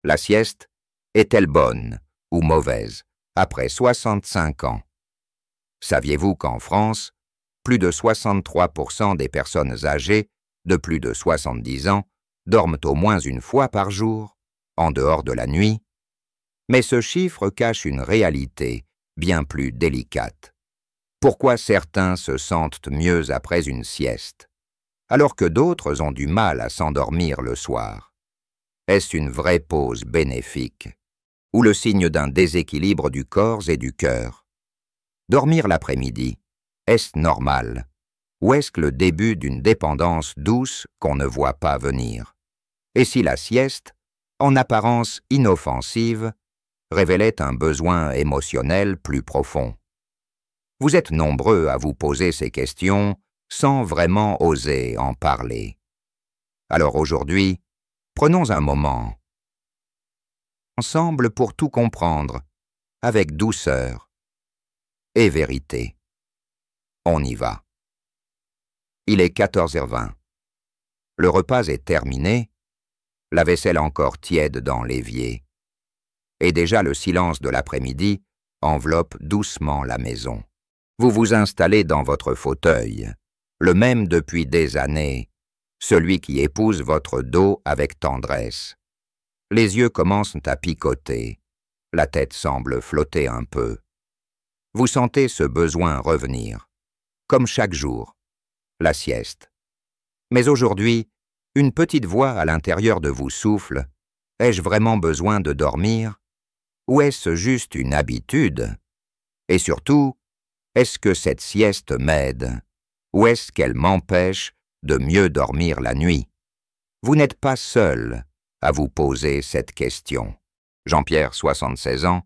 La sieste est-elle bonne ou mauvaise après 65 ans? Saviez-vous qu'en France, plus de 63% des personnes âgées de plus de 70 ans dorment au moins une fois par jour, en dehors de la nuit? Mais ce chiffre cache une réalité bien plus délicate. Pourquoi certains se sentent mieux après une sieste, alors que d'autres ont du mal à s'endormir le soir? Est-ce une vraie pause bénéfique, ou le signe d'un déséquilibre du corps et du cœur? Dormir l'après-midi, est-ce normal, ou est-ce que le début d'une dépendance douce qu'on ne voit pas venir? Et si la sieste, en apparence inoffensive, révélait un besoin émotionnel plus profond? Vous êtes nombreux à vous poser ces questions sans vraiment oser en parler. Alors aujourd'hui, prenons un moment ensemble pour tout comprendre, avec douceur et vérité. On y va. Il est 14h20. Le repas est terminé, la vaisselle encore tiède dans l'évier. Et déjà le silence de l'après-midi enveloppe doucement la maison. Vous vous installez dans votre fauteuil, le même depuis des années, celui qui épouse votre dos avec tendresse. Les yeux commencent à picoter, la tête semble flotter un peu. Vous sentez ce besoin revenir, comme chaque jour, la sieste. Mais aujourd'hui, une petite voix à l'intérieur de vous souffle « Ai-je vraiment besoin de dormir ? Ou est-ce juste une habitude ? Et surtout, est-ce que cette sieste m'aide ? Ou est-ce qu'elle m'empêche de mieux dormir la nuit ?» Vous n'êtes pas seul à vous poser cette question. Jean-Pierre, 76 ans,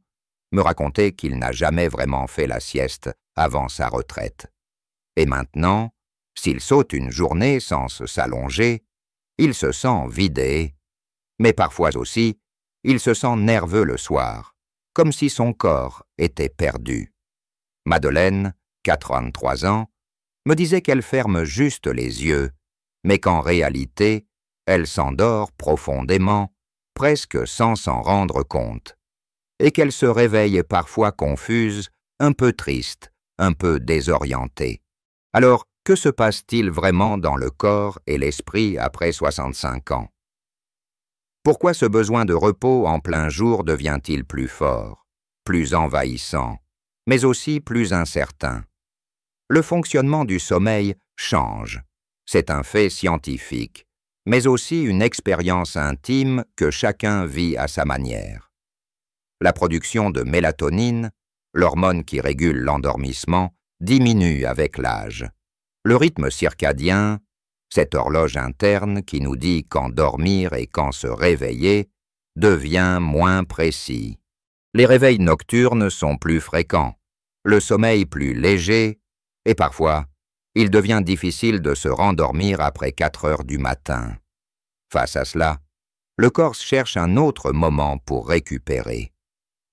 me racontait qu'il n'a jamais vraiment fait la sieste avant sa retraite. Et maintenant, s'il saute une journée sans s'allonger, il se sent vidé, mais parfois aussi, il se sent nerveux le soir, comme si son corps était perdu. Madeleine, 83 ans, me disait qu'elle ferme juste les yeux, mais qu'en réalité, elle s'endort profondément, presque sans s'en rendre compte, et qu'elle se réveille parfois confuse, un peu triste, un peu désorientée. Alors, que se passe-t-il vraiment dans le corps et l'esprit après 65 ans? Pourquoi ce besoin de repos en plein jour devient-il plus fort, plus envahissant, mais aussi plus incertain? Le fonctionnement du sommeil change. C'est un fait scientifique, mais aussi une expérience intime que chacun vit à sa manière. La production de mélatonine, l'hormone qui régule l'endormissement, diminue avec l'âge. Le rythme circadien, cette horloge interne qui nous dit quand dormir et quand se réveiller, devient moins précis. Les réveils nocturnes sont plus fréquents, le sommeil plus léger, et parfois, il devient difficile de se rendormir après 4 heures du matin. Face à cela, le corps cherche un autre moment pour récupérer,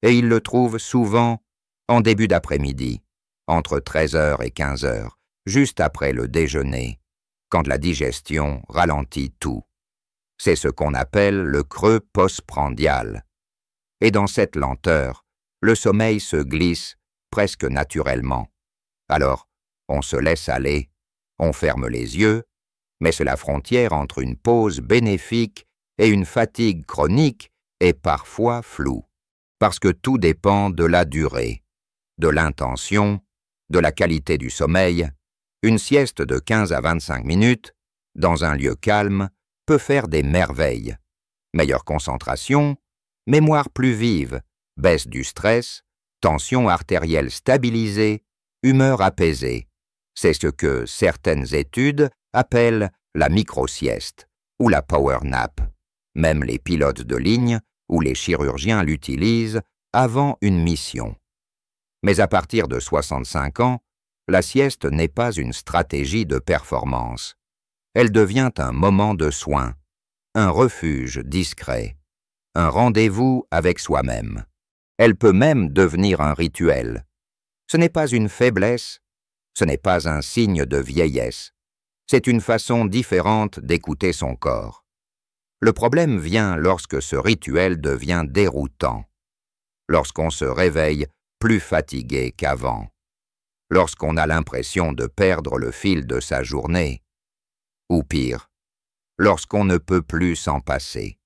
et il le trouve souvent en début d'après-midi, entre 13h et 15h, juste après le déjeuner, quand la digestion ralentit tout. C'est ce qu'on appelle le creux postprandial. Et dans cette lenteur, le sommeil se glisse presque naturellement. Alors, on se laisse aller, on ferme les yeux, mais c'est la frontière entre une pause bénéfique et une fatigue chronique est parfois floue, parce que tout dépend de la durée, de l'intention, de la qualité du sommeil. Une sieste de 15 à 25 minutes, dans un lieu calme, peut faire des merveilles. Meilleure concentration, mémoire plus vive, baisse du stress, tension artérielle stabilisée, humeur apaisée. C'est ce que certaines études appellent la micro-sieste ou la power nap. Même les pilotes de ligne ou les chirurgiens l'utilisent avant une mission. Mais à partir de 65 ans, la sieste n'est pas une stratégie de performance. Elle devient un moment de soin, un refuge discret, un rendez-vous avec soi-même. Elle peut même devenir un rituel. Ce n'est pas une faiblesse, ce n'est pas un signe de vieillesse. C'est une façon différente d'écouter son corps. Le problème vient lorsque ce rituel devient déroutant, lorsqu'on se réveille plus fatigué qu'avant, lorsqu'on a l'impression de perdre le fil de sa journée, ou pire, lorsqu'on ne peut plus s'en passer.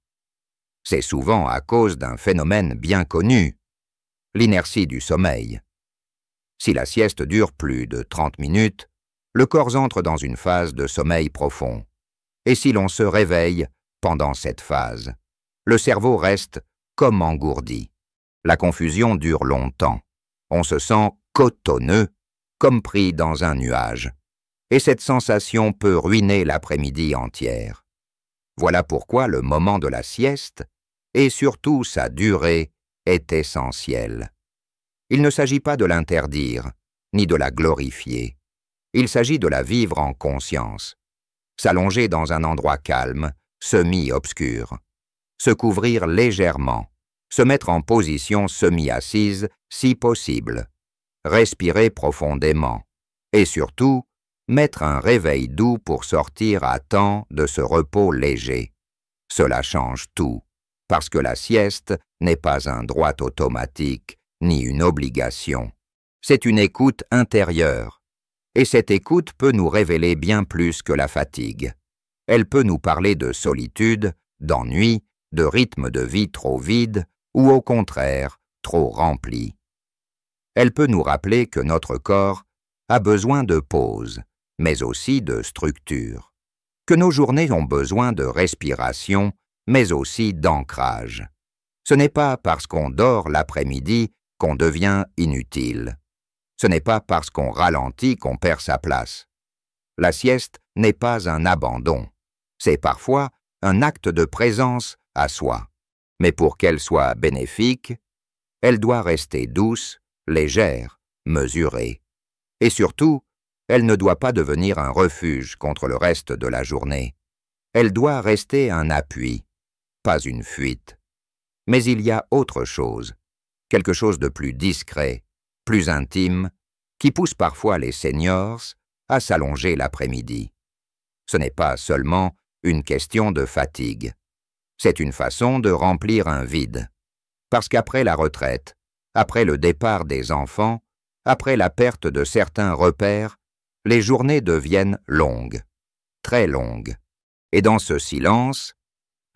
C'est souvent à cause d'un phénomène bien connu, l'inertie du sommeil. Si la sieste dure plus de 30 minutes, le corps entre dans une phase de sommeil profond. Et si l'on se réveille pendant cette phase, le cerveau reste comme engourdi. La confusion dure longtemps. On se sent cotonneux, comme pris dans un nuage. Et cette sensation peut ruiner l'après-midi entière. Voilà pourquoi le moment de la sieste, et surtout sa durée, est essentiel. Il ne s'agit pas de l'interdire, ni de la glorifier. Il s'agit de la vivre en conscience. S'allonger dans un endroit calme, semi-obscur. Se couvrir légèrement. Se mettre en position semi-assise, si possible. Respirer profondément. Et surtout, mettre un réveil doux pour sortir à temps de ce repos léger. Cela change tout, parce que la sieste n'est pas un droit automatique, ni une obligation. C'est une écoute intérieure. Et cette écoute peut nous révéler bien plus que la fatigue. Elle peut nous parler de solitude, d'ennui, de rythme de vie trop vide, ou au contraire, trop rempli. Elle peut nous rappeler que notre corps a besoin de pause, mais aussi de structure. Que nos journées ont besoin de respiration, mais aussi d'ancrage. Ce n'est pas parce qu'on dort l'après-midi qu'on devient inutile. Ce n'est pas parce qu'on ralentit qu'on perd sa place. La sieste n'est pas un abandon. C'est parfois un acte de présence à soi. Mais pour qu'elle soit bénéfique, elle doit rester douce, légère, mesurée. Et surtout, elle ne doit pas devenir un refuge contre le reste de la journée. Elle doit rester un appui, pas une fuite. Mais il y a autre chose, quelque chose de plus discret, plus intime, qui pousse parfois les seniors à s'allonger l'après-midi. Ce n'est pas seulement une question de fatigue. C'est une façon de remplir un vide. Parce qu'après la retraite, après le départ des enfants, après la perte de certains repères, les journées deviennent longues, très longues. Et dans ce silence,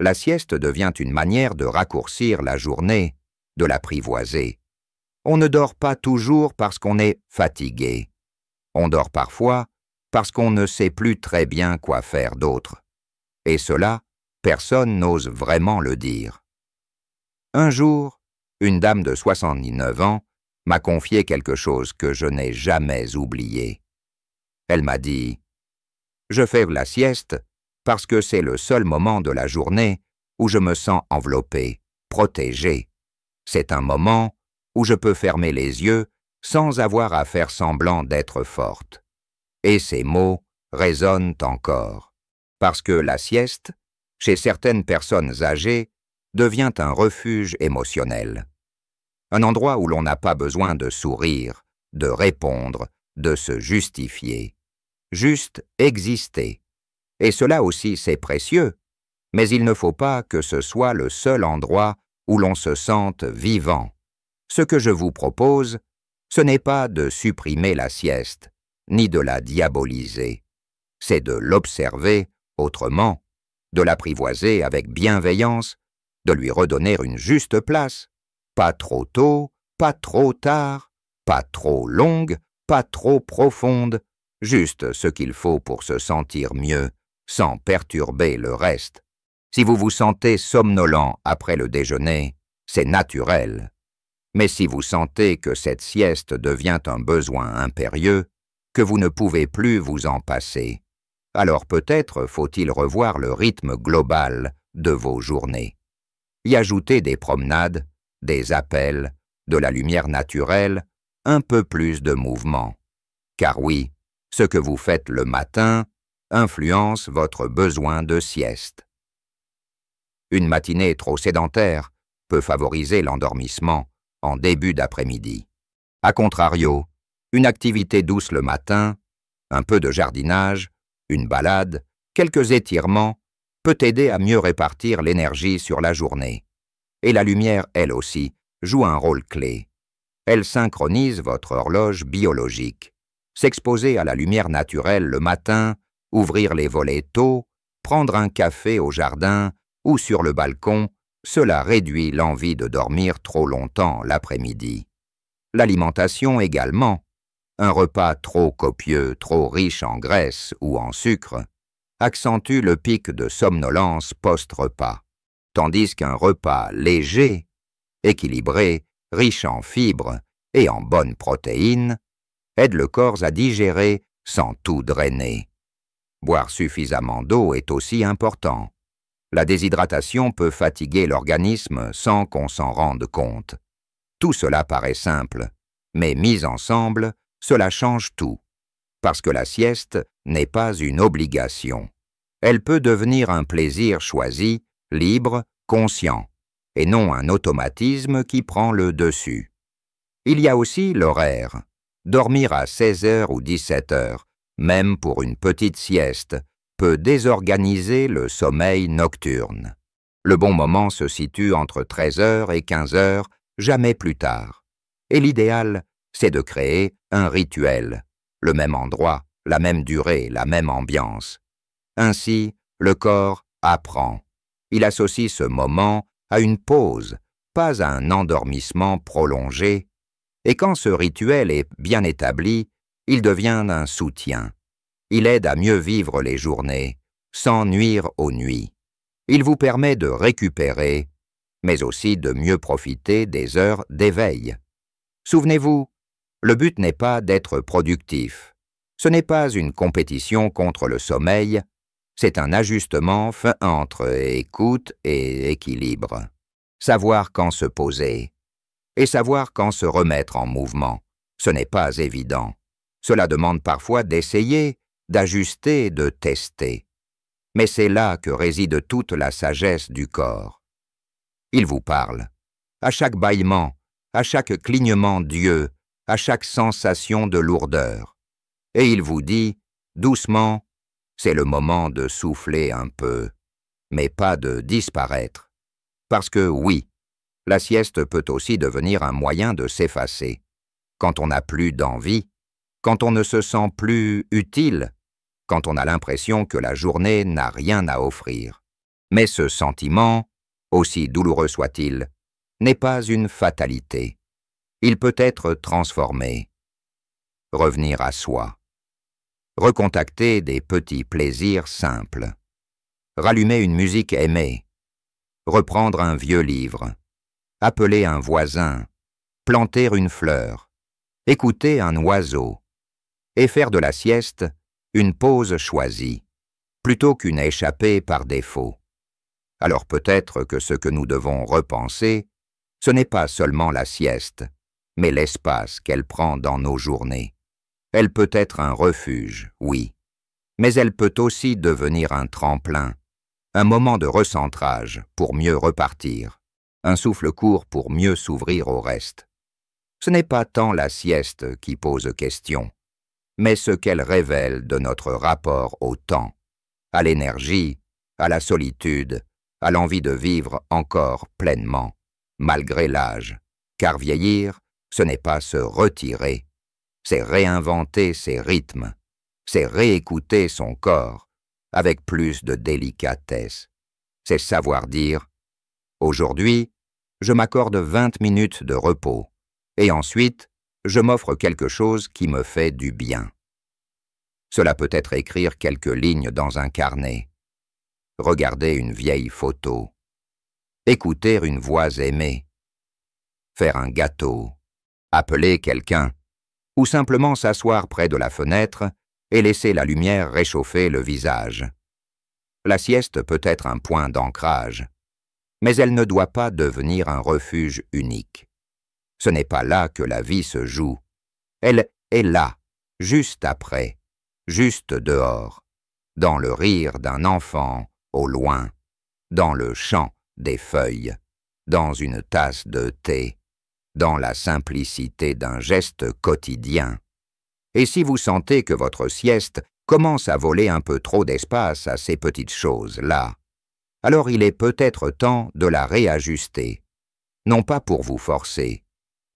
la sieste devient une manière de raccourcir la journée, de l'apprivoiser. On ne dort pas toujours parce qu'on est fatigué. On dort parfois parce qu'on ne sait plus très bien quoi faire d'autre. Et cela, personne n'ose vraiment le dire. Un jour, une dame de 79 ans m'a confié quelque chose que je n'ai jamais oublié. Elle m'a dit « Je fais la sieste parce que c'est le seul moment de la journée où je me sens enveloppé, protégé. C'est un moment où je peux fermer les yeux sans avoir à faire semblant d'être forte. » Et ces mots résonnent encore, parce que la sieste, chez certaines personnes âgées, devient un refuge émotionnel. Un endroit où l'on n'a pas besoin de sourire, de répondre, de se justifier. Juste exister. Et cela aussi c'est précieux, mais il ne faut pas que ce soit le seul endroit où l'on se sente vivant. Ce que je vous propose, ce n'est pas de supprimer la sieste, ni de la diaboliser. C'est de l'observer autrement, de l'apprivoiser avec bienveillance, de lui redonner une juste place, pas trop tôt, pas trop tard, pas trop longue, pas trop profonde, juste ce qu'il faut pour se sentir mieux, sans perturber le reste. Si vous vous sentez somnolent après le déjeuner, c'est naturel. Mais si vous sentez que cette sieste devient un besoin impérieux, que vous ne pouvez plus vous en passer, alors peut-être faut-il revoir le rythme global de vos journées. Y ajouter des promenades, des appels, de la lumière naturelle, un peu plus de mouvement. Car oui, ce que vous faites le matin influence votre besoin de sieste. Une matinée trop sédentaire peut favoriser l'endormissement en début d'après-midi. A contrario, une activité douce le matin, un peu de jardinage, une balade, quelques étirements peut aider à mieux répartir l'énergie sur la journée. Et la lumière, elle aussi, joue un rôle clé. Elle synchronise votre horloge biologique. S'exposer à la lumière naturelle le matin, ouvrir les volets tôt, prendre un café au jardin ou sur le balcon, cela réduit l'envie de dormir trop longtemps l'après-midi. L'alimentation également. Un repas trop copieux, trop riche en graisse ou en sucre, accentue le pic de somnolence post-repas, tandis qu'un repas léger, équilibré, riche en fibres et en bonnes protéines, aide le corps à digérer sans tout drainer. Boire suffisamment d'eau est aussi important. La déshydratation peut fatiguer l'organisme sans qu'on s'en rende compte. Tout cela paraît simple, mais mis ensemble, cela change tout. Parce que la sieste n'est pas une obligation. Elle peut devenir un plaisir choisi, libre, conscient, et non un automatisme qui prend le dessus. Il y a aussi l'horaire. Dormir à 16 heures ou 17 heures, même pour une petite sieste, peut désorganiser le sommeil nocturne. Le bon moment se situe entre 13 heures et 15 heures, jamais plus tard. Et l'idéal, c'est de créer un rituel, le même endroit, la même durée, la même ambiance. Ainsi, le corps apprend. Il associe ce moment à une pause, pas à un endormissement prolongé, et quand ce rituel est bien établi, il devient un soutien. Il aide à mieux vivre les journées, sans nuire aux nuits. Il vous permet de récupérer, mais aussi de mieux profiter des heures d'éveil. Souvenez-vous, le but n'est pas d'être productif. Ce n'est pas une compétition contre le sommeil, c'est un ajustement fait entre écoute et équilibre. Savoir quand se poser et savoir quand se remettre en mouvement, ce n'est pas évident. Cela demande parfois d'essayer, d'ajuster, de tester. Mais c'est là que réside toute la sagesse du corps. Il vous parle. À chaque bâillement, à chaque clignement d'yeux, à chaque sensation de lourdeur. Et il vous dit, doucement, c'est le moment de souffler un peu, mais pas de disparaître. Parce que oui, la sieste peut aussi devenir un moyen de s'effacer. Quand on n'a plus d'envie, quand on ne se sent plus utile, quand on a l'impression que la journée n'a rien à offrir. Mais ce sentiment, aussi douloureux soit-il, n'est pas une fatalité. Il peut être transformé. Revenir à soi. Recontacter des petits plaisirs simples. Rallumer une musique aimée. Reprendre un vieux livre. Appeler un voisin. Planter une fleur. Écouter un oiseau. Et faire de la sieste une pause choisie, plutôt qu'une échappée par défaut. Alors peut-être que ce que nous devons repenser, ce n'est pas seulement la sieste, mais l'espace qu'elle prend dans nos journées. Elle peut être un refuge, oui, mais elle peut aussi devenir un tremplin, un moment de recentrage pour mieux repartir, un souffle court pour mieux s'ouvrir au reste. Ce n'est pas tant la sieste qui pose question, mais ce qu'elle révèle de notre rapport au temps, à l'énergie, à la solitude, à l'envie de vivre encore pleinement, malgré l'âge, car vieillir, ce n'est pas se retirer, c'est réinventer ses rythmes, c'est réécouter son corps avec plus de délicatesse, c'est savoir dire « Aujourd'hui, je m'accorde 20 minutes de repos, et ensuite, je m'offre quelque chose qui me fait du bien. » Cela peut être écrire quelques lignes dans un carnet, regarder une vieille photo, écouter une voix aimée, faire un gâteau, appeler quelqu'un, ou simplement s'asseoir près de la fenêtre et laisser la lumière réchauffer le visage. La sieste peut être un point d'ancrage, mais elle ne doit pas devenir un refuge unique. Ce n'est pas là que la vie se joue. Elle est là, juste après, juste dehors, dans le rire d'un enfant au loin, dans le chant des feuilles, dans une tasse de thé, dans la simplicité d'un geste quotidien. Et si vous sentez que votre sieste commence à voler un peu trop d'espace à ces petites choses-là, alors il est peut-être temps de la réajuster, non pas pour vous forcer,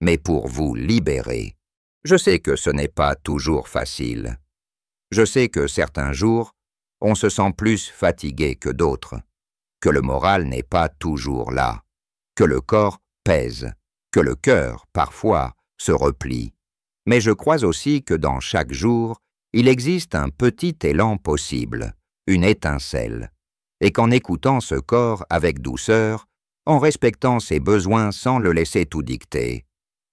mais pour vous libérer. Je sais que ce n'est pas toujours facile. Je sais que certains jours, on se sent plus fatigué que d'autres, que le moral n'est pas toujours là, que le corps pèse, que le cœur, parfois, se replie. Mais je crois aussi que dans chaque jour, il existe un petit élan possible, une étincelle, et qu'en écoutant ce corps avec douceur, en respectant ses besoins sans le laisser tout dicter,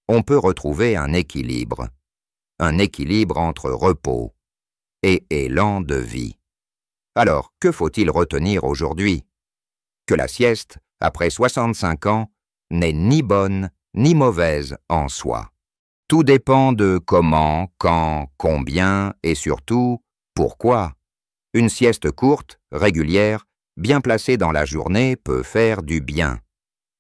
on peut retrouver un équilibre entre repos et élan de vie. Alors, que faut-il retenir aujourd'hui? Que la sieste, après 65 ans, n'est ni bonne ni mauvaise en soi. Tout dépend de comment, quand, combien et surtout, pourquoi. Une sieste courte, régulière, bien placée dans la journée peut faire du bien.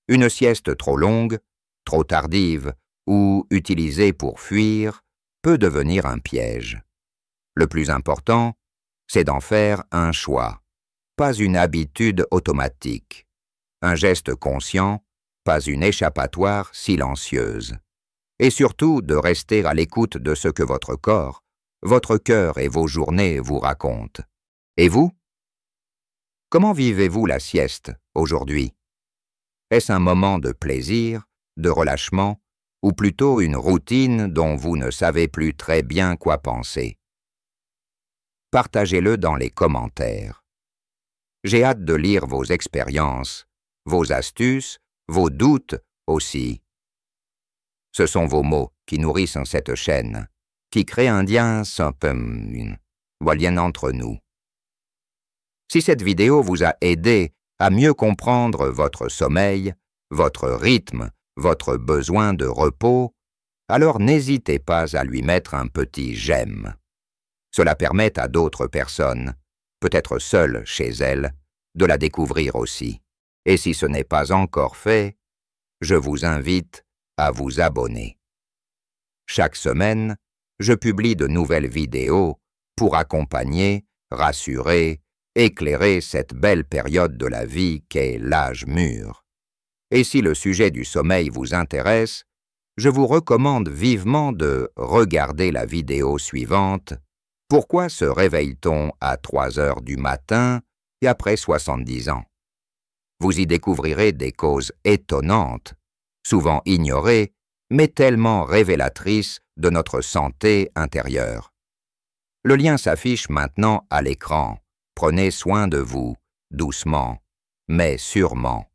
Une sieste trop longue, trop tardive ou utilisée pour fuir peut devenir un piège. Le plus important, c'est d'en faire un choix, pas une habitude automatique, un geste conscient, pas une échappatoire silencieuse. Et surtout de rester à l'écoute de ce que votre corps, votre cœur et vos journées vous racontent. Et vous? Comment vivez-vous la sieste aujourd'hui? Est-ce un moment de plaisir, de relâchement, ou plutôt une routine dont vous ne savez plus très bien quoi penser? Partagez-le dans les commentaires. J'ai hâte de lire vos expériences, vos astuces, vos doutes aussi. Ce sont vos mots qui nourrissent cette chaîne, qui créent un lien entre nous. Si cette vidéo vous a aidé à mieux comprendre votre sommeil, votre rythme, votre besoin de repos, alors n'hésitez pas à lui mettre un petit j'aime. Cela permet à d'autres personnes, peut-être seules chez elles, de la découvrir aussi. Et si ce n'est pas encore fait, je vous invite à vous abonner. Chaque semaine, je publie de nouvelles vidéos pour accompagner, rassurer, éclairer cette belle période de la vie qu'est l'âge mûr. Et si le sujet du sommeil vous intéresse, je vous recommande vivement de regarder la vidéo suivante « Pourquoi se réveille-t-on à 3 heures du matin et après 70 ans ?» Vous y découvrirez des causes étonnantes, souvent ignorées, mais tellement révélatrices de notre santé intérieure. Le lien s'affiche maintenant à l'écran. Prenez soin de vous, doucement, mais sûrement.